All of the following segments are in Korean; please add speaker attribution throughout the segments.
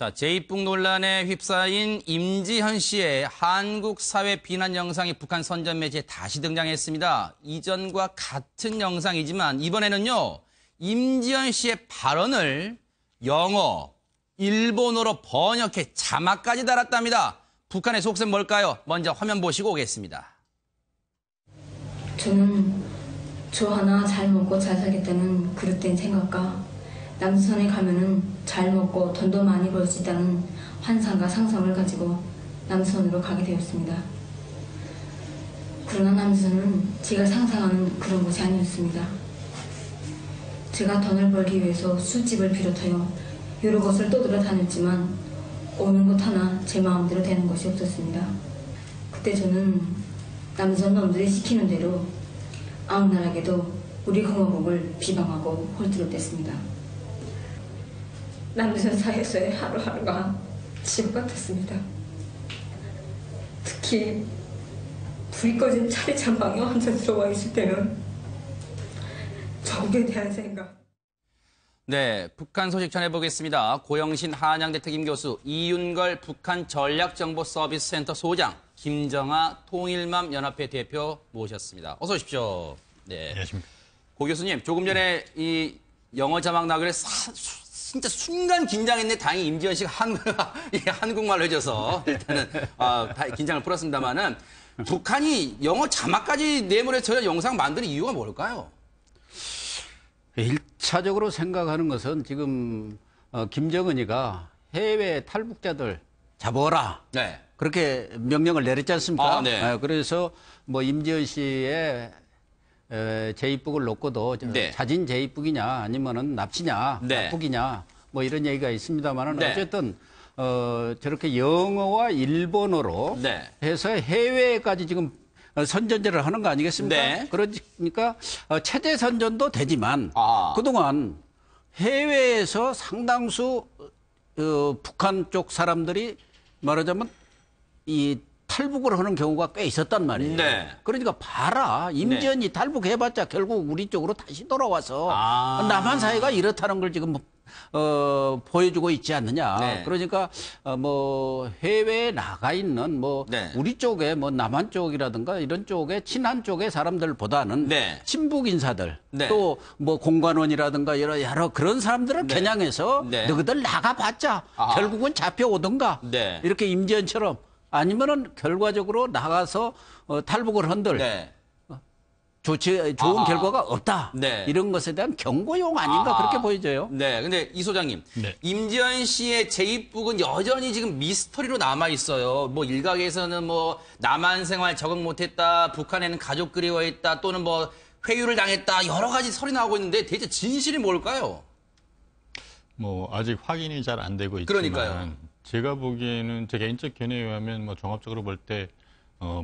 Speaker 1: 자, 제2북 논란에 휩싸인 임지현 씨의 한국 사회 비난 영상이 북한 선전 매체에 다시 등장했습니다. 이전과 같은 영상이지만 이번에는요, 임지현 씨의 발언을 영어, 일본어로 번역해 자막까지 달았답니다. 북한의 속셈 뭘까요? 먼저 화면 보시고 오겠습니다.
Speaker 2: 저는 저 하나 잘 먹고 잘 살겠다는 그릇된 생각과 남선에 가면은 잘 먹고 돈도 많이 벌 수 있다는 환상과 상상을 가지고 남선으로 가게 되었습니다. 그러나 남선은 제가 상상하는 그런 곳이 아니었습니다. 제가 돈을 벌기 위해서 술집을 비롯하여 여러 곳을 떠돌아다녔지만 오는 곳 하나 제 마음대로 되는 것이 없었습니다. 그때 저는 남선 놈들이 시키는 대로 악랄하게도 우리 공화국을 비방하고 홀드를 뗐습니다. 남선 사회에서의 하루하루가 지옥 같았습니다. 특히 불이 꺼진 차례 전방에 혼자 들어와 있을 때는 적에 대한 생각.
Speaker 1: 네, 북한 소식 전해보겠습니다. 고영신 한양대 특임교수, 이윤걸 북한 전략정보서비스센터 소장, 김정아 통일맘연합회 대표 모셨습니다. 어서 오십시오. 네.
Speaker 3: 안녕하십니까.
Speaker 1: 고 교수님, 조금 전에 이 영어 자막 나오길래 진짜 순간 긴장했네. 다행히 임지현 씨가 한국말로 해줘서 일단은 다 긴장을 풀었습니다만은 북한이 영어 자막까지 내몰아서 저 영상 만드는 이유가 뭘까요?
Speaker 3: 1차적으로 생각하는 것은 지금 김정은이가 해외 탈북자들 잡아오라.
Speaker 1: 네.
Speaker 3: 그렇게 명령을 내렸지 않습니까?
Speaker 1: 네.
Speaker 3: 그래서 뭐 임지연 씨의 제2북을 놓고도
Speaker 1: 네.
Speaker 3: 자진 제2북이냐 아니면은 납치냐
Speaker 1: 네.
Speaker 3: 납북이냐 뭐 이런 얘기가 있습니다만은
Speaker 1: 네.
Speaker 3: 어쨌든 저렇게 영어와 일본어로
Speaker 1: 네.
Speaker 3: 해서 해외까지 지금 선전제를 하는 거 아니겠습니까?
Speaker 1: 네.
Speaker 3: 그러니까 체제 선전도 되지만 그동안 해외에서 상당수 북한 쪽 사람들이 말하자면 이 탈북을 하는 경우가 꽤 있었단 말이에요.
Speaker 1: 네.
Speaker 3: 그러니까 봐라. 임지연이
Speaker 1: 네.
Speaker 3: 탈북해봤자 결국 우리 쪽으로 다시 돌아와서 남한 사회가 이렇다는 걸 지금 보여주고 있지 않느냐.
Speaker 1: 네.
Speaker 3: 그러니까 뭐 해외에 나가 있는 뭐
Speaker 1: 네.
Speaker 3: 우리 쪽에 뭐 남한 쪽이라든가 이런 쪽에 친한 쪽의 사람들보다는
Speaker 1: 네.
Speaker 3: 친북 인사들
Speaker 1: 네.
Speaker 3: 또 뭐 공관원이라든가 여러 그런 사람들을
Speaker 1: 네.
Speaker 3: 겨냥해서
Speaker 1: 네.
Speaker 3: 너희들 나가봤자 결국은 잡혀오든가
Speaker 1: 네.
Speaker 3: 이렇게 임지연처럼 아니면은 결과적으로 나가서 탈북을 한들
Speaker 1: 네.
Speaker 3: 좋은 결과가 없다.
Speaker 1: 네.
Speaker 3: 이런 것에 대한 경고용 아닌가 그렇게 보여져요.
Speaker 1: 네, 근데 이 소장님,
Speaker 3: 네.
Speaker 1: 임지연 씨의 제2북은 여전히 지금 미스터리로 남아 있어요. 뭐 일각에서는 뭐 남한 생활 적응 못했다, 북한에는 가족 그리워했다, 또는 뭐 회유를 당했다, 여러 가지 설이 나오고 있는데 대체 진실이 뭘까요?
Speaker 4: 뭐 아직 확인이 잘 안 되고 있지만
Speaker 1: 그러니까요.
Speaker 4: 제가 보기에는 제 개인적 견해에 의하면 뭐 종합적으로 볼 때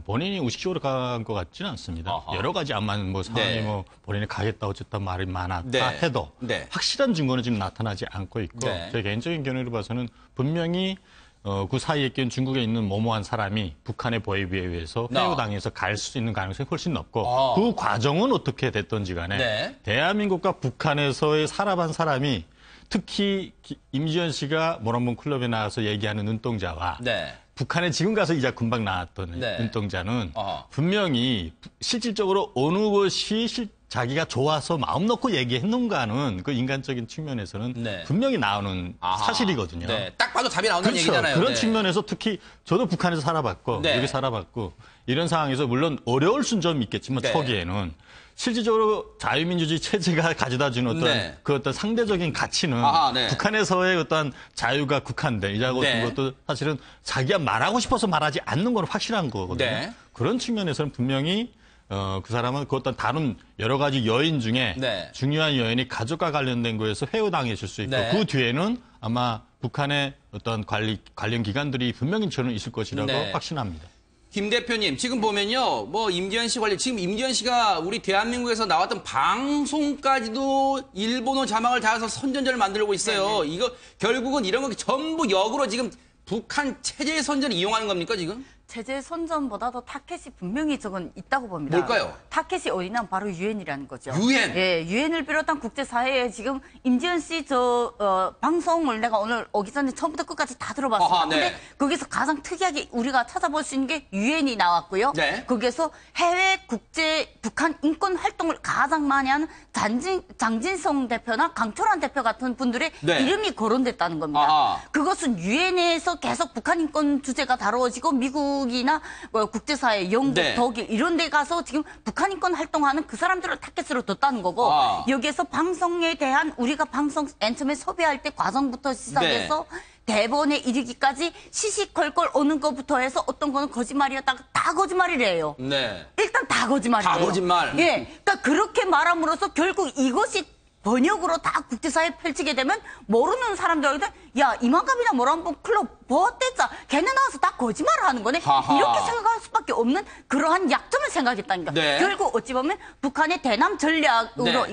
Speaker 4: 본인이 우식적으로 간 것 같지는 않습니다. 여러 가지 암만 뭐 상황이
Speaker 1: 네.
Speaker 4: 뭐 본인이 가겠다 어쨌다 말이 많았다
Speaker 1: 네.
Speaker 4: 해도
Speaker 1: 네.
Speaker 4: 확실한 증거는 지금 나타나지 않고 있고
Speaker 1: 네.
Speaker 4: 제 개인적인 견해로 봐서는 분명히 그 사이에 낀 중국에 있는 모모한 사람이 북한의 보위부에 의해서 회유당해서 갈 수 있는 가능성이 훨씬 높고 그 과정은 어떻게 됐던지 간에
Speaker 1: 네.
Speaker 4: 대한민국과 북한에서의 살아본 사람이 특히 임지연 씨가 모란봉 클럽에 나가서 얘기하는 눈동자와
Speaker 1: 네.
Speaker 4: 북한에 지금 가서 이제 금방 나왔던
Speaker 1: 네.
Speaker 4: 눈동자는 분명히 실질적으로 어느 것이 자기가 좋아서 마음 놓고 얘기했는가는 그 인간적인 측면에서는
Speaker 1: 네.
Speaker 4: 분명히 나오는 사실이거든요.
Speaker 1: 네. 딱 봐도 답이 나온다는
Speaker 4: 그렇죠.
Speaker 1: 얘기잖아요.
Speaker 4: 그런
Speaker 1: 네.
Speaker 4: 측면에서 특히 저도 북한에서 살아봤고
Speaker 1: 네.
Speaker 4: 여기 살아봤고 이런 상황에서 물론 어려울 수는 좀 있겠지만
Speaker 1: 네.
Speaker 4: 초기에는 실질적으로 자유민주주의 체제가 가져다주는 어떤
Speaker 1: 네.
Speaker 4: 그 어떤 상대적인 가치는
Speaker 1: 네.
Speaker 4: 북한에서의 어떤 자유가 국한돼 이라고
Speaker 1: 네.
Speaker 4: 것도 사실은 자기가 말하고 싶어서 말하지 않는 건 확실한 거거든요.
Speaker 1: 네.
Speaker 4: 그런 측면에서는 분명히 그 사람은 그 어떤 다른 여러 가지 요인 중에
Speaker 1: 네.
Speaker 4: 중요한 요인이 가족과 관련된 거에서 회유당했을 수 있고
Speaker 1: 네.
Speaker 4: 그 뒤에는 아마 북한의 어떤 관련 기관들이 분명히 저는 있을 것이라고
Speaker 1: 네.
Speaker 4: 확신합니다.
Speaker 1: 김 대표님, 지금 보면요, 뭐, 임지연 씨 관련, 지금 임지연 씨가 우리 대한민국에서 나왔던 방송까지도 일본어 자막을 달아서 선전제를 만들고 있어요. 이거, 결국은 이런 거 전부 역으로 지금 북한 체제 선전을 이용하는 겁니까, 지금?
Speaker 5: 체제 선전보다도 타켓이 분명히 저건 있다고 봅니다.
Speaker 1: 뭘까요?
Speaker 5: 타켓이 어디냐면 바로 유엔이라는 거죠.
Speaker 1: 유엔?
Speaker 5: 예, 유엔을 비롯한 국제사회에 지금 임지연 씨 방송을 내가 오늘 오기 전에 처음부터 끝까지 다 들어봤습니다.
Speaker 1: 아하, 네.
Speaker 5: 근데 거기서 가장 특이하게 우리가 찾아볼 수 있는 게 유엔이 나왔고요.
Speaker 1: 네.
Speaker 5: 거기에서 해외 국제 북한 인권 활동을 가장 많이 하는 장진성 대표나 강철환 대표 같은 분들의
Speaker 1: 네.
Speaker 5: 이름이 거론됐다는 겁니다.
Speaker 1: 아하.
Speaker 5: 그것은 유엔에서 계속 북한 인권 주제가 다루어지고 미국이나 국제사회, 영국,
Speaker 1: 네.
Speaker 5: 독일 이런 데 가서 지금 북한 인권 활동하는 그 사람들을 타겟으로 뒀다는 거고
Speaker 1: 아.
Speaker 5: 여기에서 방송에 대한 우리가 방송 맨 처음에 소비할 때 과정부터 시작해서 대본에 이르기까지 시시콜콜 오는 것부터 해서 어떤 거는 거짓말이었다가 다 거짓말이래요.
Speaker 1: 네.
Speaker 5: 일단 다 거짓말이에요.
Speaker 1: 다 거짓말.
Speaker 5: 예. 그러니까 그렇게 말함으로써 결국 이것이 번역으로 다 국제사회에 펼치게 되면 모르는 사람들한테 야 이만감이나 뭐라면 클럽 뭐었댔자 걔네 나와서 다 거짓말을 하는 거네.
Speaker 1: 하하.
Speaker 5: 이렇게 생각할 수밖에 없는 그러한 약점을 생각했다니까.
Speaker 1: 네.
Speaker 5: 결국 어찌 보면 북한의 대남 전략으로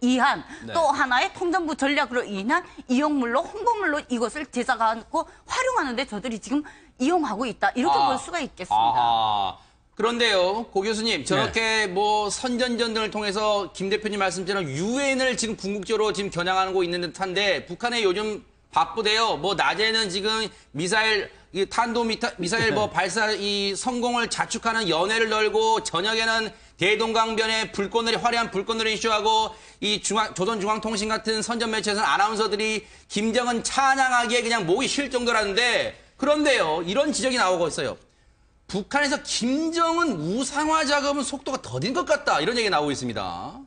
Speaker 5: 이한
Speaker 1: 네.
Speaker 5: 또 하나의 통전부 전략으로 인한 이용물로 홍보물로 이것을 제작하고 활용하는데 저들이 지금 이용하고 있다. 이렇게 볼 수가 있겠습니다.
Speaker 1: 아하. 그런데요, 고 교수님, 저렇게 뭐 선전전 등을 통해서 김 대표님 말씀처럼 유엔을 지금 궁극적으로 지금 겨냥하고 있는 듯한데 북한에 요즘 바쁘대요. 뭐 낮에는 지금 미사일 탄도미사일 뭐 발사 이 성공을 자축하는 연회를 열고 저녁에는 대동강변에 불꽃놀이 화려한 불꽃놀이 이슈하고 이 조선중앙통신 같은 선전 매체에서는 아나운서들이 김정은 찬양하기에 그냥 목이 쉴 정도라는데 그런데요, 이런 지적이 나오고 있어요. 북한에서 김정은 우상화 작업은 속도가 더딘 것 같다. 이런 얘기가 나오고 있습니다.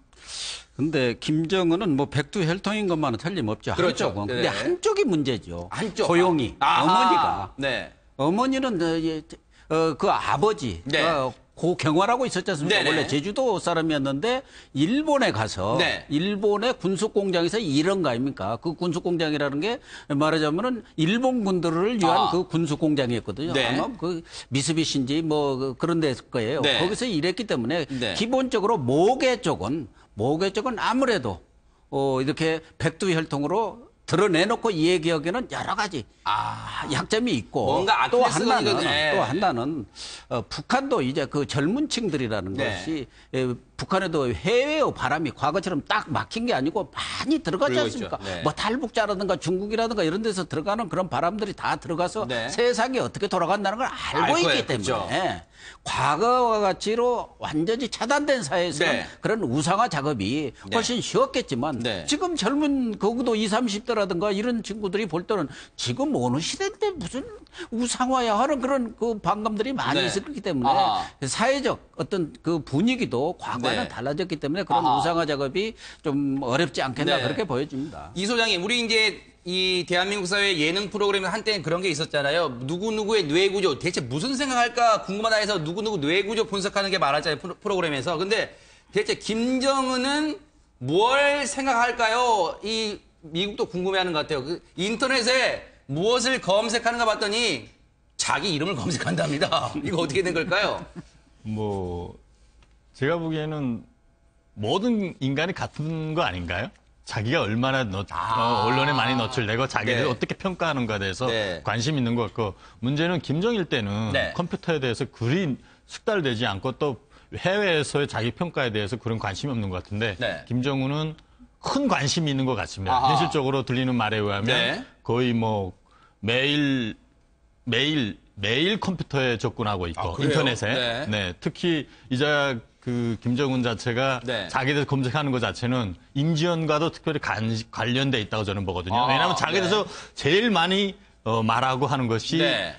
Speaker 3: 근데 김정은은 뭐 백두혈통인 것만은 틀림없죠.
Speaker 1: 그렇죠.
Speaker 3: 한쪽은.
Speaker 1: 네.
Speaker 3: 근데 한쪽이 문제죠.
Speaker 1: 한쪽.
Speaker 3: 조용히.
Speaker 1: 아하.
Speaker 3: 어머니가.
Speaker 1: 네.
Speaker 3: 어머니는 그 아버지
Speaker 1: 네.
Speaker 3: 고 경화라고 있었지 않습니까?
Speaker 1: 네네.
Speaker 3: 원래 제주도 사람이었는데 일본에 가서
Speaker 1: 네.
Speaker 3: 일본의 군수공장에서 일한 거 아닙니까? 그 군수공장이라는 게 말하자면은 일본 군들을 위한 그 군수공장이었거든요.
Speaker 1: 네.
Speaker 3: 아마 그 미쓰비시인지 뭐 그런 데일 거예요.
Speaker 1: 네.
Speaker 3: 거기서 일했기 때문에
Speaker 1: 네.
Speaker 3: 기본적으로 모계 쪽은 아무래도 이렇게 백두혈통으로 드러내놓고 이 얘기하기에는 여러 가지 약점이 있고
Speaker 1: 뭔가
Speaker 3: 또
Speaker 1: 아킬레스건이거든요. 네.
Speaker 3: 하나는 북한도 이제 그 젊은 층들이라는
Speaker 1: 네.
Speaker 3: 것이 북한에도 해외의 바람이 과거처럼 딱 막힌 게 아니고 많이 들어가지
Speaker 1: 들어오고
Speaker 3: 않습니까?
Speaker 1: 있죠. 네.
Speaker 3: 뭐 탈북자라든가 중국이라든가 이런 데서 들어가는 그런 바람들이 다 들어가서
Speaker 1: 네.
Speaker 3: 세상이 어떻게 돌아간다는 걸 알고
Speaker 1: 알 거예요.
Speaker 3: 있기 때문에
Speaker 1: 그렇죠.
Speaker 3: 과거와 같이로 완전히 차단된 사회에서는
Speaker 1: 네.
Speaker 3: 그런 우상화 작업이 훨씬 쉬웠겠지만
Speaker 1: 네.
Speaker 3: 지금 젊은 거기도 20, 30대라든가 이런 친구들이 볼 때는 지금 어느 시대인데 무슨 우상화야 하는 그런 그 반감들이 많이
Speaker 1: 네.
Speaker 3: 있었기 때문에 사회적 어떤 그 분위기도 과거와는
Speaker 1: 네.
Speaker 3: 달라졌기 때문에 그런 우상화 작업이 좀 어렵지 않겠나
Speaker 1: 네.
Speaker 3: 그렇게 보여집니다.
Speaker 1: 이 소장님, 우리 이제 이 대한민국 사회 예능 프로그램에 한때는 그런 게 있었잖아요. 누구누구의 뇌구조, 대체 무슨 생각할까 궁금하다 해서 누구누구 뇌구조 분석하는 게 많았잖아요. 프로그램에서. 근데 대체 김정은은 뭘 생각할까요? 이 미국도 궁금해하는 것 같아요. 그 인터넷에 무엇을 검색하는가 봤더니 자기 이름을 검색한답니다. 이거 어떻게 된 걸까요?
Speaker 4: 뭐 제가 보기에는 모든 인간이 같은 거 아닌가요? 자기가 얼마나 언론에 많이 노출되고 자기를
Speaker 1: 네.
Speaker 4: 어떻게 평가하는가에 대해서
Speaker 1: 네.
Speaker 4: 관심 있는 것 같고 문제는 김정일 때는
Speaker 1: 네.
Speaker 4: 컴퓨터에 대해서 그리 숙달되지 않고 또 해외에서의 자기 평가에 대해서 그런 관심이 없는 것 같은데
Speaker 1: 네.
Speaker 4: 김정은은 큰 관심이 있는 것 같습니다.
Speaker 1: 아하.
Speaker 4: 현실적으로 들리는 말에 의하면
Speaker 1: 네.
Speaker 4: 거의 뭐 매일 컴퓨터에 접근하고 있고
Speaker 1: 그래요?
Speaker 4: 인터넷에
Speaker 1: 네.
Speaker 4: 네, 특히 이제 그 김정은 자체가
Speaker 1: 네.
Speaker 4: 자기에 대해서 검색하는 것 자체는 임지연과도 특별히 관련돼 있다고 저는 보거든요.
Speaker 1: 아,
Speaker 4: 왜냐하면 자기에
Speaker 1: 네.
Speaker 4: 대해서 제일 많이 말하고 하는 것이
Speaker 1: 네.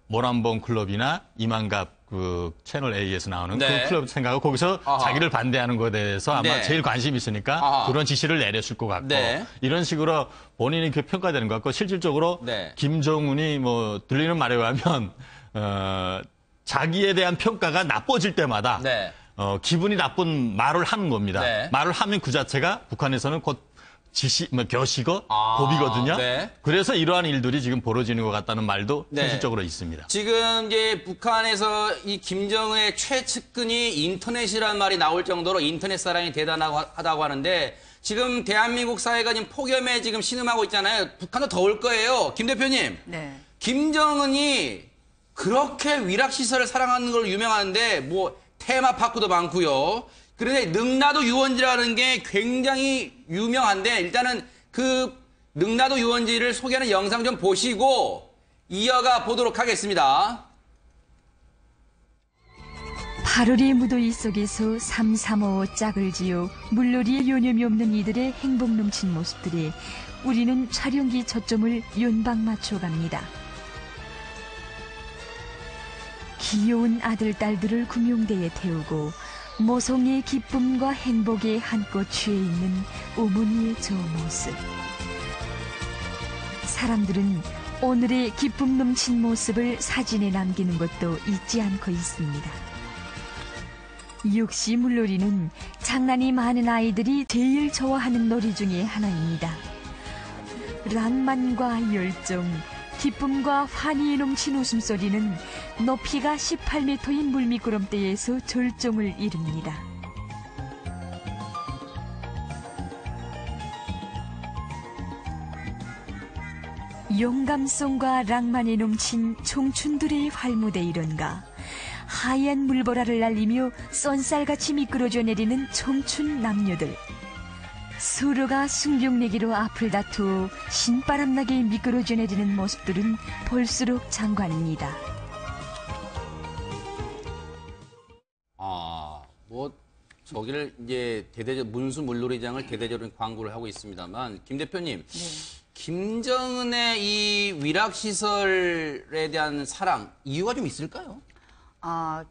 Speaker 4: 모란봉 클럽이나 이만갑 그 채널 A에서 나오는
Speaker 1: 네.
Speaker 4: 그 클럽 생각하고 거기서
Speaker 1: 아하.
Speaker 4: 자기를 반대하는 것에 대해서 아마
Speaker 1: 네.
Speaker 4: 제일 관심이 있으니까
Speaker 1: 아하.
Speaker 4: 그런 지시를 내렸을 것 같고
Speaker 1: 네.
Speaker 4: 이런 식으로 본인이 그 평가되는 것 같고 실질적으로
Speaker 1: 네.
Speaker 4: 김정은이 뭐 들리는 말에 의하면 자기에 대한 평가가 나빠질 때마다
Speaker 1: 네.
Speaker 4: 기분이 나쁜 말을 하는 겁니다.
Speaker 1: 네.
Speaker 4: 말을 하면 그 자체가 북한에서는 곧 겨시고 고비거든요.
Speaker 1: 네.
Speaker 4: 그래서 이러한 일들이 지금 벌어지는 것 같다는 말도
Speaker 1: 네.
Speaker 4: 현실적으로 있습니다.
Speaker 1: 지금 이제 북한에서 이 김정은의 최측근이 인터넷이라는 말이 나올 정도로 인터넷 사랑이 대단하다고 하는데 지금 대한민국 사회가 지금 폭염에 지금 신음하고 있잖아요. 북한도 더울 거예요. 김 대표님.
Speaker 5: 네.
Speaker 1: 김정은이 그렇게 위락시설을 사랑하는 걸로 유명한데 뭐 테마파크도 많고요. 그런데 능라도 유원지라는 게 굉장히 유명한데 일단은 그 능라도 유원지를 소개하는 영상 좀 보시고 이어가 보도록 하겠습니다.
Speaker 6: 8월의 무더위 속에서 335 짝을 지어 물놀이에 요념이 없는 이들의 행복 넘친 모습들에 우리는 촬영기 초점을 연방 맞춰갑니다. 귀여운 아들, 딸들을 구명대에 태우고 모성의 기쁨과 행복에 한껏 취해 있는 어머니의 저 모습. 사람들은 오늘의 기쁨 넘친 모습을 사진에 남기는 것도 잊지 않고 있습니다. 역시 물놀이는 장난이 많은 아이들이 제일 좋아하는 놀이 중에 하나입니다. 낭만과 열정, 기쁨과 환희에 넘친 웃음소리는 높이가 18m인 물미끄럼대에서 절정을 이룹니다. 용감성과 낭만에 넘친 청춘들의 활무대이런가. 하얀 물보라를 날리며 쏜살같이 미끄러져 내리는 청춘 남녀들. 서로가 승병내기로 앞을 다투어 신바람나게 미끄러져 내리는 모습들은 볼수록 장관입니다.
Speaker 1: 뭐 저기를 이제 문수 물놀이장을 대대적으로 광고를 하고 있습니다만 김 대표님, 김정은의 이 위락시설에 대한 사랑 이유가 좀 있을까요?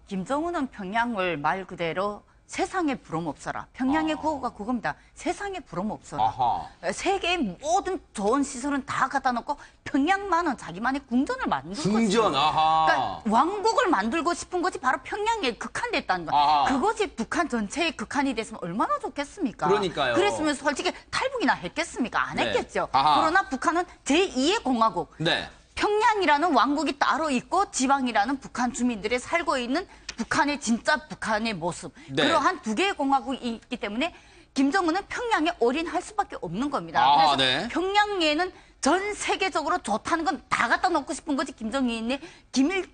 Speaker 5: 김정은은 평양을 말 그대로 세상에 부름 없어라. 평양의 구호가 그겁니다. 세상에 부름 없어라.
Speaker 1: 아하.
Speaker 5: 세계의 모든 좋은 시설은 다 갖다 놓고 평양만은 자기만의 궁전을 만들고
Speaker 1: 궁전, 아하.
Speaker 5: 그러니까 왕국을 만들고 싶은 것이 바로 평양에 극한됐다는 거예요.
Speaker 1: 아하.
Speaker 5: 그것이 북한 전체에 극한이 됐으면 얼마나 좋겠습니까?
Speaker 1: 그러니까요.
Speaker 5: 그랬으면 솔직히 탈북이나 했겠습니까? 안
Speaker 1: 네.
Speaker 5: 했겠죠.
Speaker 1: 아하.
Speaker 5: 그러나 북한은 제2의 공화국.
Speaker 1: 네.
Speaker 5: 평양이라는 왕국이 따로 있고 지방이라는 북한 주민들이 살고 있는 북한의 진짜 북한의 모습.
Speaker 1: 네.
Speaker 5: 그러한 두 개의 공화국이 있기 때문에 김정은은 평양에 올인할 수밖에 없는 겁니다. 그래서
Speaker 1: 네.
Speaker 5: 평양에는 전 세계적으로 좋다는 건 다 갖다 놓고 싶은 거지. 김정일의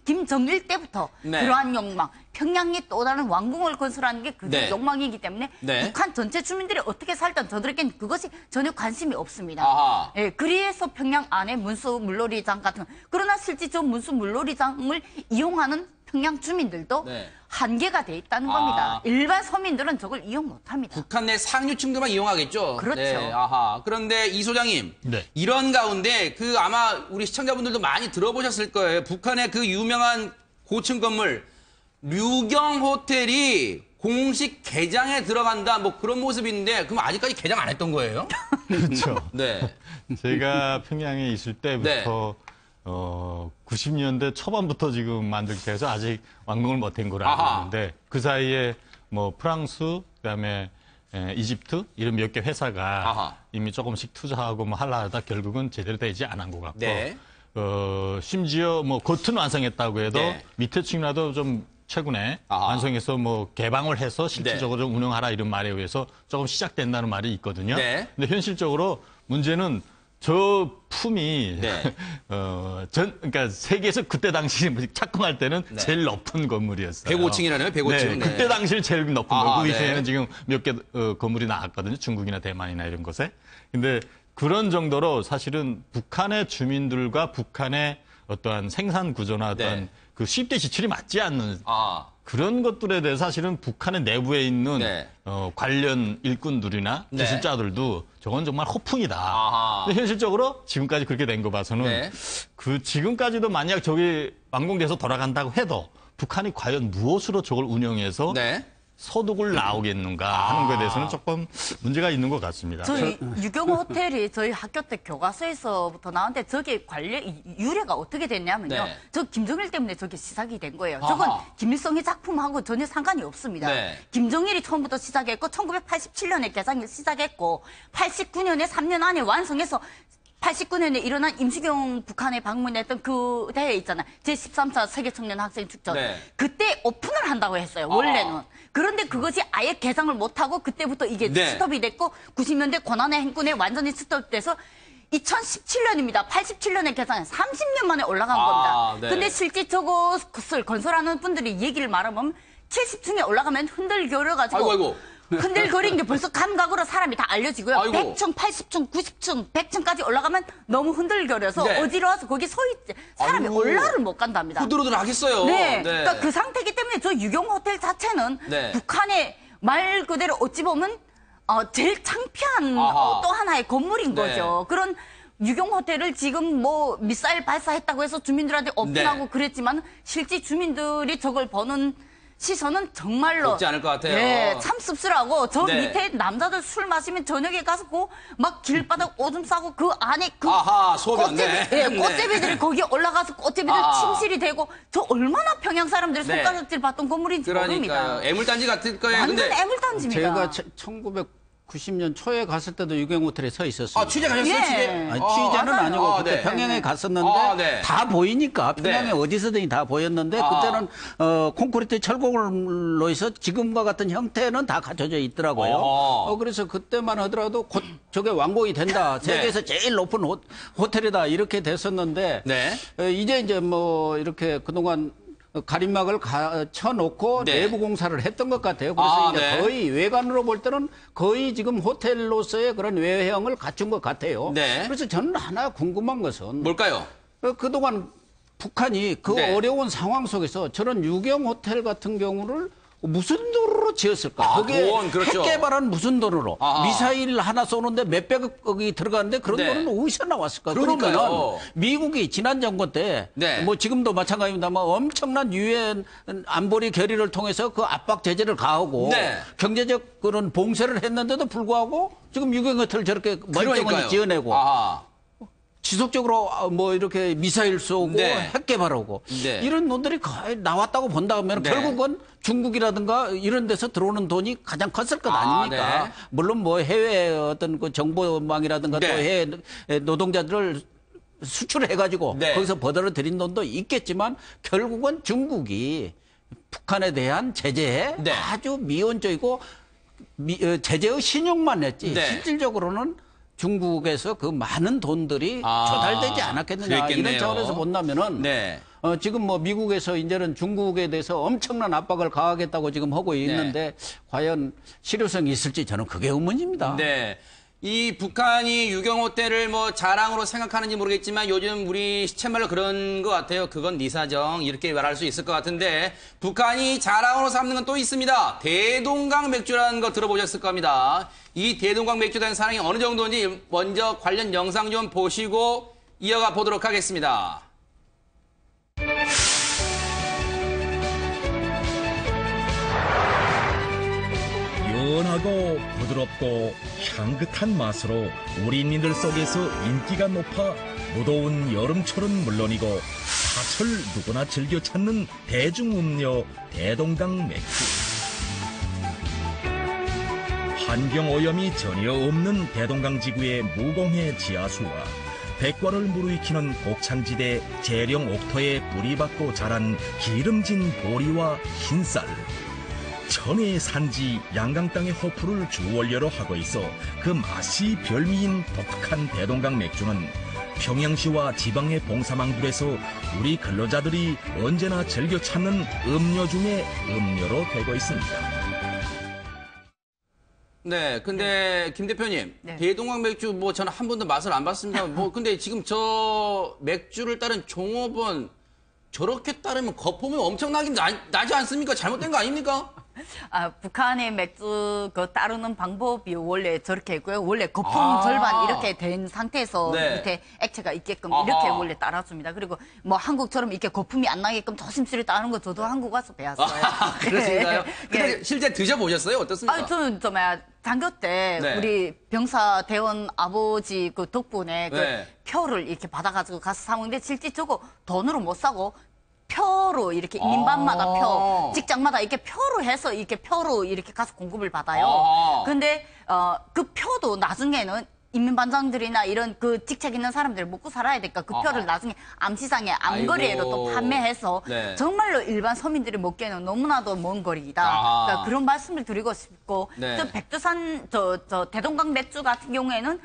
Speaker 5: 김정일 때부터
Speaker 1: 네.
Speaker 5: 그러한 욕망. 평양에 또 다른 왕궁을 건설하는 게 그게
Speaker 1: 네.
Speaker 5: 욕망이기 때문에
Speaker 1: 네.
Speaker 5: 북한 전체 주민들이 어떻게 살든 저들에겐 그것이 전혀 관심이 없습니다.
Speaker 1: 아하.
Speaker 5: 예, 그래서 평양 안에 문수 물놀이장 같은 그러나 실제 저 문수 물놀이장을 이용하는 평양 주민들도
Speaker 1: 네.
Speaker 5: 한계가 돼 있다는 겁니다. 일반 서민들은 저걸 이용 못합니다.
Speaker 1: 북한 내 상류층들만 이용하겠죠.
Speaker 5: 그렇죠.
Speaker 1: 네, 아하. 그런데 이 소장님,
Speaker 4: 네.
Speaker 1: 이런 가운데 그 아마 우리 시청자분들도 많이 들어보셨을 거예요. 북한의 그 유명한 고층 건물 류경 호텔이 공식 개장에 들어간다. 뭐 그런 모습인데 그럼 아직까지 개장 안 했던 거예요?
Speaker 4: 그렇죠.
Speaker 1: 네.
Speaker 4: 제가 평양에 있을 때부터 90년대 초반부터 지금 만들기 해서 아직 완공을 못한 거라 알고
Speaker 1: 아하.
Speaker 4: 있는데 그 사이에 뭐 프랑스 그다음에 이집트 이런 몇 개 회사가
Speaker 1: 아하.
Speaker 4: 이미 조금씩 투자하고 뭐 하려다 결국은 제대로 되지 않은 것 같고
Speaker 1: 네.
Speaker 4: 심지어 뭐 겉은 완성했다고 해도
Speaker 1: 네.
Speaker 4: 밑에 층이라도 좀 최근에
Speaker 1: 아하.
Speaker 4: 완성해서 뭐 개방을 해서 실질적으로 좀 운영하라 이런 말에 의해서 조금 시작된다는 말이 있거든요.
Speaker 1: 네.
Speaker 4: 근데 현실적으로 문제는 저 품이
Speaker 1: 네.
Speaker 4: 그러니까 세계에서 그때 당시 착공할 때는
Speaker 1: 네.
Speaker 4: 제일 높은 건물이었어요.
Speaker 1: 105층이라네요, 105층.
Speaker 4: 네,
Speaker 1: 네.
Speaker 4: 그때 당시 제일 높은
Speaker 1: 아,
Speaker 4: 거고 그
Speaker 1: 네.
Speaker 4: 이후에는 지금 몇 개 건물이 나왔거든요. 중국이나 대만이나 이런 곳에. 근데 그런 정도로 사실은 북한의 주민들과 북한의 어떠한 생산 구조나 어떠한
Speaker 1: 네.
Speaker 4: 그 수입대 지출이 맞지 않는 그런 것들에 대해 사실은 북한의 내부에 있는
Speaker 1: 네.
Speaker 4: 관련 일꾼들이나
Speaker 1: 네.
Speaker 4: 기술자들도 저건 정말 허풍이다.
Speaker 1: 아하.
Speaker 4: 근데 현실적으로 지금까지 그렇게 된 거 봐서는
Speaker 1: 네.
Speaker 4: 그 지금까지도 만약 저기 완공돼서 돌아간다고 해도 북한이 과연 무엇으로 저걸 운영해서
Speaker 1: 네.
Speaker 4: 소득을 나오겠는가 하는 것에 대해서는 조금 문제가 있는 것 같습니다.
Speaker 5: 저희 유경호 호텔이 저희 학교 때 교과서에서부터 나왔는데 저게 유래가 어떻게 됐냐면요.
Speaker 1: 네.
Speaker 5: 저 김정일 때문에 저게 시작이 된 거예요. 저건
Speaker 1: 아하.
Speaker 5: 김일성의 작품하고 전혀 상관이 없습니다.
Speaker 1: 네.
Speaker 5: 김정일이 처음부터 시작했고 1987년에 개장을 시작했고 89년에 3년 안에 완성해서 89년에 일어난 임시경 북한에 방문했던 그 대회 있잖아요. 제13차 세계청년학생축전.
Speaker 1: 네.
Speaker 5: 그때 오픈을 한다고 했어요. 원래는. 그런데 그것이 아예 개장을 못하고 그때부터 이게
Speaker 1: 네.
Speaker 5: 스톱이 됐고 90년대 고난의 행군에 완전히 스톱돼서 2017년입니다. 87년에 계산해 30년 만에 올라간
Speaker 1: 아,
Speaker 5: 겁니다.
Speaker 1: 네.
Speaker 5: 근데 실제 저것을 건설하는 분들이 얘기를 말하면 70층에 올라가면 흔들거려가지고
Speaker 1: 아이고.
Speaker 5: 흔들거리는 게 벌써 감각으로 사람이 다 알려지고요.
Speaker 1: 아이고.
Speaker 5: 100층, 80층, 90층, 100층까지 올라가면 너무 흔들거려서
Speaker 1: 네.
Speaker 5: 어지러워서 거기 사람이
Speaker 1: 아이고.
Speaker 5: 올라를 못 간답니다.
Speaker 1: 후들후들 하겠어요.
Speaker 5: 네. 그러니까 그 상태이기 때문에 저 유경 호텔 자체는
Speaker 1: 네.
Speaker 5: 북한의 말 그대로 어찌 보면 제일 창피한
Speaker 1: 아하.
Speaker 5: 또 하나의 건물인
Speaker 1: 네.
Speaker 5: 거죠. 그런 유경 호텔을 지금 뭐 미사일 발사했다고 해서 주민들한테 어필하고
Speaker 1: 네.
Speaker 5: 그랬지만 실제 주민들이 저걸 보는 시선은 정말로
Speaker 1: 없지 않을 것 같아요.
Speaker 5: 네, 참 씁쓸하고 저
Speaker 1: 네.
Speaker 5: 밑에 남자들 술 마시면 저녁에 가서 막 길바닥 오줌 싸고 그 안에 그
Speaker 1: 아하, 소변.
Speaker 5: 꽃제비,
Speaker 1: 네.
Speaker 5: 예, 꽃제비들이 거기 올라가서 꽃제비들 침실이 되고 저 얼마나 평양 사람들이
Speaker 1: 네.
Speaker 5: 손가락질 봤던 건물인지
Speaker 1: 그러니까요.
Speaker 5: 모릅니다.
Speaker 1: 애물단지 같을 거예요.
Speaker 5: 완전
Speaker 1: 근데
Speaker 5: 애물단지입니다.
Speaker 3: 제가 1990년 초에 갔을 때도 유경 호텔에 서 있었어요.
Speaker 1: 취재 가셨어요?
Speaker 5: 예.
Speaker 1: 취재?
Speaker 3: 아니, 취재는
Speaker 5: 맞아요.
Speaker 3: 아니고 그때
Speaker 1: 네.
Speaker 3: 평양에 갔었는데
Speaker 1: 네.
Speaker 3: 다 보이니까 평양에
Speaker 1: 네.
Speaker 3: 어디서든지 다 보였는데 그때는 콘크리트 철골로 해서 지금과 같은 형태는 다 갖춰져 있더라고요. 그래서 그때만 하더라도 곧 저게 완공이 된다. 세계에서 제일 높은 호텔이다 이렇게 됐었는데
Speaker 1: 네.
Speaker 3: 이제 뭐 이렇게 그동안 가림막을 쳐놓고
Speaker 1: 네.
Speaker 3: 내부 공사를 했던 것 같아요. 그래서 이제
Speaker 1: 네.
Speaker 3: 거의 외관으로 볼 때는 거의 지금 호텔로서의 그런 외형을 갖춘 것 같아요.
Speaker 1: 네.
Speaker 3: 그래서 저는 하나 궁금한 것은
Speaker 1: 뭘까요?
Speaker 3: 그동안 북한이 그
Speaker 1: 네.
Speaker 3: 어려운 상황 속에서 저런 유경 호텔 같은 경우를 무슨 돈으로 지었을까? 거기에
Speaker 1: 돈, 그렇죠.
Speaker 3: 핵 개발은 무슨 돈으로?
Speaker 1: 아하.
Speaker 3: 미사일 하나 쏘는데 몇백억이 들어가는데 그런
Speaker 1: 네.
Speaker 3: 돈은 어디서 나왔을까?
Speaker 1: 그러니까요.
Speaker 3: 그러면은 미국이 지난 정권 때
Speaker 1: 네.
Speaker 3: 뭐 지금도 마찬가지입니다만 엄청난 유엔 안보리 결의를 통해서 그 압박 제재를 가하고
Speaker 1: 네.
Speaker 3: 경제적 그런 봉쇄를 했는데도 불구하고 지금 유경 호텔을 저렇게 멀쩡하게
Speaker 1: 그러니까요.
Speaker 3: 지어내고
Speaker 1: 아하.
Speaker 3: 지속적으로 뭐 이렇게 미사일 쏘고
Speaker 1: 네.
Speaker 3: 핵 개발하고
Speaker 1: 네.
Speaker 3: 이런 돈들이 거의 나왔다고 본다면
Speaker 1: 네.
Speaker 3: 결국은 중국이라든가 이런 데서 들어오는 돈이 가장 컸을 것 아닙니까?
Speaker 1: 네.
Speaker 3: 물론 뭐 해외 어떤 그 정보망이라든가
Speaker 1: 네.
Speaker 3: 또 해외 노동자들을 수출해가지고
Speaker 1: 네.
Speaker 3: 거기서 버들어 들인 돈도 있겠지만 결국은 중국이 북한에 대한 제재에
Speaker 1: 네.
Speaker 3: 아주 미온적이고 제재의 신용만 냈지
Speaker 1: 네.
Speaker 3: 실질적으로는 중국에서 그 많은 돈들이
Speaker 1: 아,
Speaker 3: 조달되지 않았겠느냐
Speaker 1: 그랬겠네요.
Speaker 3: 이런 차원에서 본다면은
Speaker 1: 네.
Speaker 3: 지금 뭐 미국에서 이제는 중국에 대해서 엄청난 압박을 가하겠다고 지금 하고 있는데 과연 실효성이 있을지 저는 그게 의문입니다.
Speaker 1: 네. 이 북한이 유경호 때를 뭐 자랑으로 생각하는지 모르겠지만 요즘 우리 시쳇말로 그런 것 같아요. 그건 네 사정 이렇게 말할 수 있을 것 같은데 북한이 자랑으로 삼는 건 또 있습니다. 대동강 맥주라는 거 들어보셨을 겁니다. 이 대동강 맥주에 대한 사랑이 어느 정도인지 먼저 관련 영상 좀 보시고 이어가 보도록 하겠습니다.
Speaker 7: 연하고 부드럽고 향긋한 맛으로 우리인민들 속에서 인기가 높아 무더운 여름철은 물론이고 사철 누구나 즐겨 찾는 대중음료 대동강 맥주. 환경오염이 전혀 없는 대동강 지구의 무공해 지하수와 백과를 무르익히는 곡창지대 재령 옥토에 뿌리박고 자란 기름진 보리와 흰쌀. 천혜의 산지 양강 땅의 호프를 주원료로 하고 있어 그 맛이 별미인 독특한 대동강 맥주는 평양시와 지방의 봉사망들에서 우리 근로자들이 언제나 즐겨 찾는 음료 중에 음료로 되고 있습니다.
Speaker 1: 네, 근데 김 대표님,
Speaker 5: 네.
Speaker 1: 대동강 맥주 뭐 저는 한 번도 맛을 안 봤습니다. 뭐 근데 지금 저 맥주를 따른 종업원 저렇게 따르면 거품이 엄청나긴 나지 않습니까? 잘못된 거 아닙니까?
Speaker 5: 북한의 맥주 그 따르는 방법이 원래 저렇게 있고요. 원래 거품
Speaker 1: 아.
Speaker 5: 절반 이렇게 된 상태에서
Speaker 1: 네.
Speaker 5: 밑에 액체가 있게끔
Speaker 1: 아하.
Speaker 5: 이렇게 원래 따라줍니다. 그리고 뭐 한국처럼 이렇게 거품이 안 나게끔 조심스레 따르는 거 저도 한국 와서 배웠어요.
Speaker 1: 그러신가요?
Speaker 5: 예.
Speaker 1: 근데 실제 드셔보셨어요? 어떻습니까?
Speaker 5: 아니, 저는 좀 장교 때
Speaker 1: 네.
Speaker 5: 우리 병사 대원 아버지 그 덕분에 그
Speaker 1: 네.
Speaker 5: 표를 이렇게 받아가지고 가서 사먹는데 실제 저거 돈으로 못 사고 표로 이렇게 인반마다 표, 직장마다 이렇게 표로 해서 이렇게 표로 이렇게 가서 공급을 받아요. 근데 그 표도 나중에는 인민반장들이나 이런 그 직책 있는 사람들 먹고 살아야 되니까 그 표를 나중에 암시장에 암거리에도 또
Speaker 1: 아이고.
Speaker 5: 판매해서
Speaker 1: 네.
Speaker 5: 정말로 일반 서민들이 먹기에는 너무나도 먼 거리다.
Speaker 1: 아하.
Speaker 5: 그러니까 그런 말씀을 드리고 싶고
Speaker 1: 네.
Speaker 5: 저 백두산 저 대동강 맥주 같은 경우에는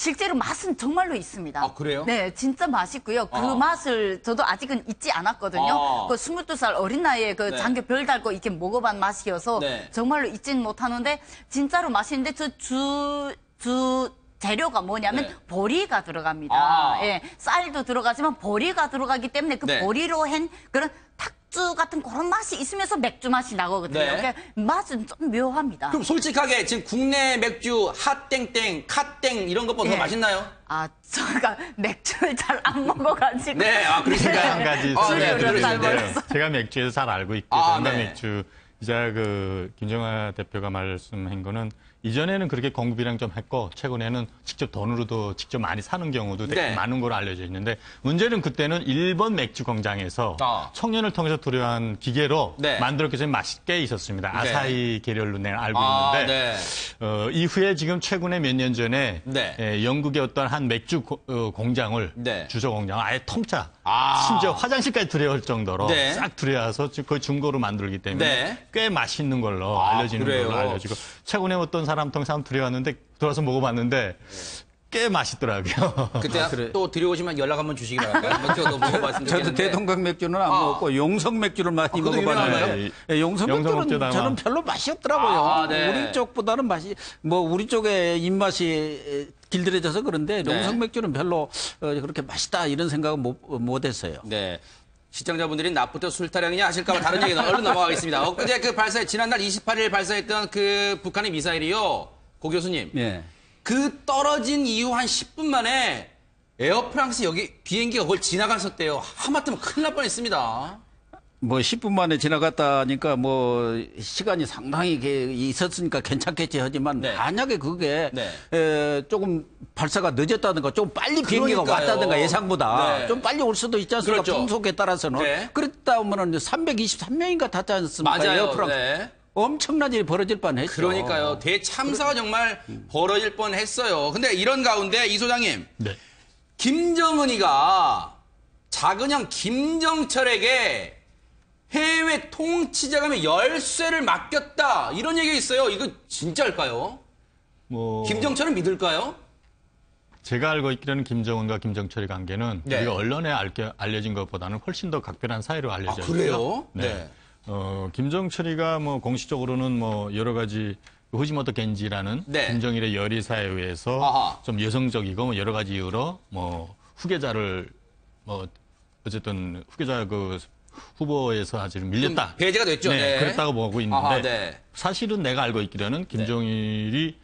Speaker 5: 실제로 맛은 정말로 있습니다.
Speaker 1: 아, 그래요?
Speaker 5: 네, 진짜 맛있고요. 그 맛을 저도 아직은 잊지 않았거든요. 그 22살 어린 나이에 그
Speaker 1: 네.
Speaker 5: 장교 별 달고 이렇게 먹어본 맛이어서
Speaker 1: 네.
Speaker 5: 정말로 잊지는 못하는데 진짜로 맛있는데 주 재료가 뭐냐면
Speaker 1: 네.
Speaker 5: 보리가 들어갑니다.
Speaker 1: 아.
Speaker 5: 예, 쌀도 들어가지만 보리가 들어가기 때문에 그
Speaker 1: 네.
Speaker 5: 보리로 한 그런 탁주 같은 그런 맛이 있으면서 맥주 맛이 나거든요.
Speaker 1: 네.
Speaker 5: 그러니까 맛은 좀 묘합니다.
Speaker 1: 그럼 솔직하게 지금 국내 맥주 핫땡땡, 카땡 이런 것보다 더
Speaker 5: 예.
Speaker 1: 맛있나요?
Speaker 5: 아, 제가 맥주를 잘 안 먹어가지고.
Speaker 1: 네, 아, 그러신가요?
Speaker 4: 제가 한 가지
Speaker 1: 아,
Speaker 5: 술을
Speaker 1: 네,
Speaker 5: 잘
Speaker 1: 그러시네요.
Speaker 5: 몰라서.
Speaker 4: 제가 맥주에서 잘 알고 있고
Speaker 1: 아,
Speaker 4: 정답
Speaker 1: 네.
Speaker 4: 맥주 이자 그 김정하 대표가 말씀한 거는 이전에는 그렇게 공급이랑 좀 했고 최근에는 직접 돈으로도 직접 많이 사는 경우도 되게
Speaker 1: 네.
Speaker 4: 많은 걸로 알려져 있는데 문제는 그때는 일본 맥주 공장에서
Speaker 1: 아.
Speaker 4: 청년을 통해서 들여한 기계로
Speaker 1: 네.
Speaker 4: 만들었기 때문에 맛있게 있었습니다.
Speaker 1: 네.
Speaker 4: 아사히 계열로 내가 알고
Speaker 1: 아,
Speaker 4: 있는데
Speaker 1: 네.
Speaker 4: 이후에 지금 최근에 몇 년 전에
Speaker 1: 네.
Speaker 4: 영국의 어떤 한 맥주 공장을
Speaker 1: 네.
Speaker 4: 주조 공장을 아예 통짜
Speaker 1: 아.
Speaker 4: 심지어 화장실까지 들여올 정도로
Speaker 1: 네.
Speaker 4: 싹 들여와서 거의 중고로 만들기 때문에
Speaker 1: 네.
Speaker 4: 꽤 맛있는 걸로
Speaker 1: 아,
Speaker 4: 알려지는
Speaker 1: 그래요?
Speaker 4: 걸로 알려지고 최근에 어떤 사람 통해서 한번 들여왔는데 들어와서 먹어봤는데 꽤 맛있더라고요.
Speaker 1: 그때 또 들여오시면 연락 한번 주시기 바랍니다. 맥주도 먹어봤으면
Speaker 3: 저도
Speaker 1: 좋겠는데.
Speaker 3: 대동강 맥주는 안 먹었고 용성 맥주를 많이
Speaker 1: 그것도
Speaker 3: 먹어봤는데
Speaker 4: 유명하나요?
Speaker 3: 예, 용성
Speaker 4: 용성
Speaker 3: 맥주는
Speaker 4: 맥주도
Speaker 3: 저는
Speaker 4: 아마-
Speaker 3: 별로 맛이 없더라고요.
Speaker 1: 아, 네.
Speaker 3: 우리 쪽보다는 맛이 뭐 우리 쪽의 입맛이 길들여져서 그런데
Speaker 1: 네.
Speaker 3: 용성 맥주는 별로 그렇게 맛있다 이런 생각은 못했어요.
Speaker 1: 네. 시청자분들이 낮부터 술 타령이냐 하실까봐 다른 얘기는 얼른 넘어가겠습니다. 엊그제 지난달 28일 발사했던 그 북한의 미사일이요. 고 교수님.
Speaker 3: 예.
Speaker 1: 그 떨어진 이후 한 10분 만에 에어프랑스 여기 비행기가 그걸 지나갔었대요. 하마터면 큰일 날 뻔했습니다.
Speaker 3: 뭐 10분 만에 지나갔다니까 뭐 시간이 상당히 있었으니까 괜찮겠지 하지만
Speaker 1: 네.
Speaker 3: 만약에 그게
Speaker 1: 네.
Speaker 3: 조금 발사가 늦었다든가 좀 빨리 비행기가
Speaker 1: 그러니까요.
Speaker 3: 왔다든가 예상보다
Speaker 1: 네.
Speaker 3: 좀 빨리 올 수도 있지 않습니까?
Speaker 1: 그렇죠.
Speaker 3: 풍속에 따라서는.
Speaker 1: 네.
Speaker 3: 그랬다 하면은 323명인가 탔지 않습니까?
Speaker 1: 맞아요.
Speaker 3: 에어프랑스.
Speaker 1: 네.
Speaker 3: 엄청난 일이 벌어질 뻔했죠.
Speaker 1: 그러니까요. 대참사가 정말 벌어질 뻔했어요. 근데 이런 가운데 이 소장님,
Speaker 4: 네.
Speaker 1: 김정은이가 작은 형 김정철에게 해외 통치자금의 열쇠를 맡겼다 이런 얘기가 있어요. 이거 진짜일까요?
Speaker 4: 뭐
Speaker 1: 김정철은 믿을까요?
Speaker 4: 제가 알고 있기로는 김정은과 김정철의 관계는
Speaker 1: 네.
Speaker 4: 우리가 언론에 알려진 것보다는 훨씬 더 각별한 사이로 알려져
Speaker 1: 아,
Speaker 4: 있고요.
Speaker 1: 그래요?
Speaker 4: 네.
Speaker 1: 네.
Speaker 4: 김정철이가 뭐 공식적으로는 뭐 여러 가지 후지모토 겐지라는
Speaker 1: 네.
Speaker 4: 김정일의 열의사에 의해서
Speaker 1: 아하.
Speaker 4: 좀 여성적이고 뭐 여러 가지 이유로 뭐 후계자를 뭐 어쨌든 후계자 그 후보에서 아주 밀렸다.
Speaker 1: 배제가 됐죠.
Speaker 4: 네,
Speaker 1: 네.
Speaker 4: 그랬다고 보고 있는데
Speaker 1: 아하, 네.
Speaker 4: 사실은 내가 알고 있기로는 김정일이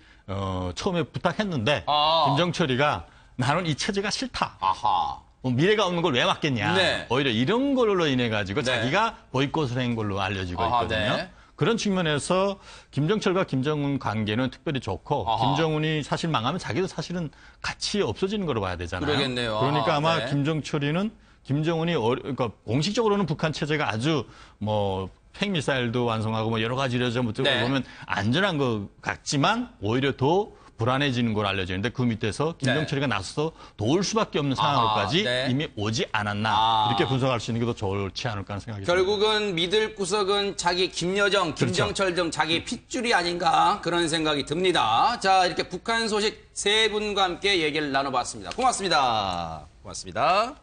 Speaker 4: 처음에 부탁했는데
Speaker 1: 아.
Speaker 4: 김정철이가 나는 이 체제가 싫다.
Speaker 1: 아하.
Speaker 4: 뭐 미래가 없는 걸 왜 맡겠냐.
Speaker 1: 네.
Speaker 4: 오히려 이런 걸로 인해 가지고
Speaker 1: 네.
Speaker 4: 자기가 보이콧을 한 걸로 알려지고
Speaker 1: 아하,
Speaker 4: 있거든요.
Speaker 1: 네.
Speaker 4: 그런 측면에서 김정철과 김정은 관계는 특별히 좋고
Speaker 1: 아하.
Speaker 4: 김정은이 사실 망하면 자기도 사실은 같이 없어지는 거로 봐야 되잖아요.
Speaker 1: 그러겠네요.
Speaker 4: 그러니까
Speaker 1: 아하,
Speaker 4: 아마
Speaker 1: 네.
Speaker 4: 김정철이는 김정은이 그러니까 공식적으로는 북한 체제가 아주 뭐 핵미사일도 완성하고 뭐 여러 가지 이러저
Speaker 1: 네.
Speaker 4: 보면 안전한 것 같지만 오히려 더 불안해지는 걸 알려지는데 그 밑에서 김정철이가 나서서 도울 수밖에 없는 상황으로까지
Speaker 1: 네.
Speaker 4: 이미 오지 않았나
Speaker 1: 아.
Speaker 4: 이렇게 분석할 수 있는 게 더 좋지 않을까 하는 생각이 듭니다.
Speaker 1: 결국은 믿을 구석은 자기 김여정, 김정철 등 자기 핏줄이 아닌가 그런 생각이 듭니다. 자, 이렇게 북한 소식 세 분과 함께 얘기를 나눠봤습니다. 고맙습니다. 고맙습니다.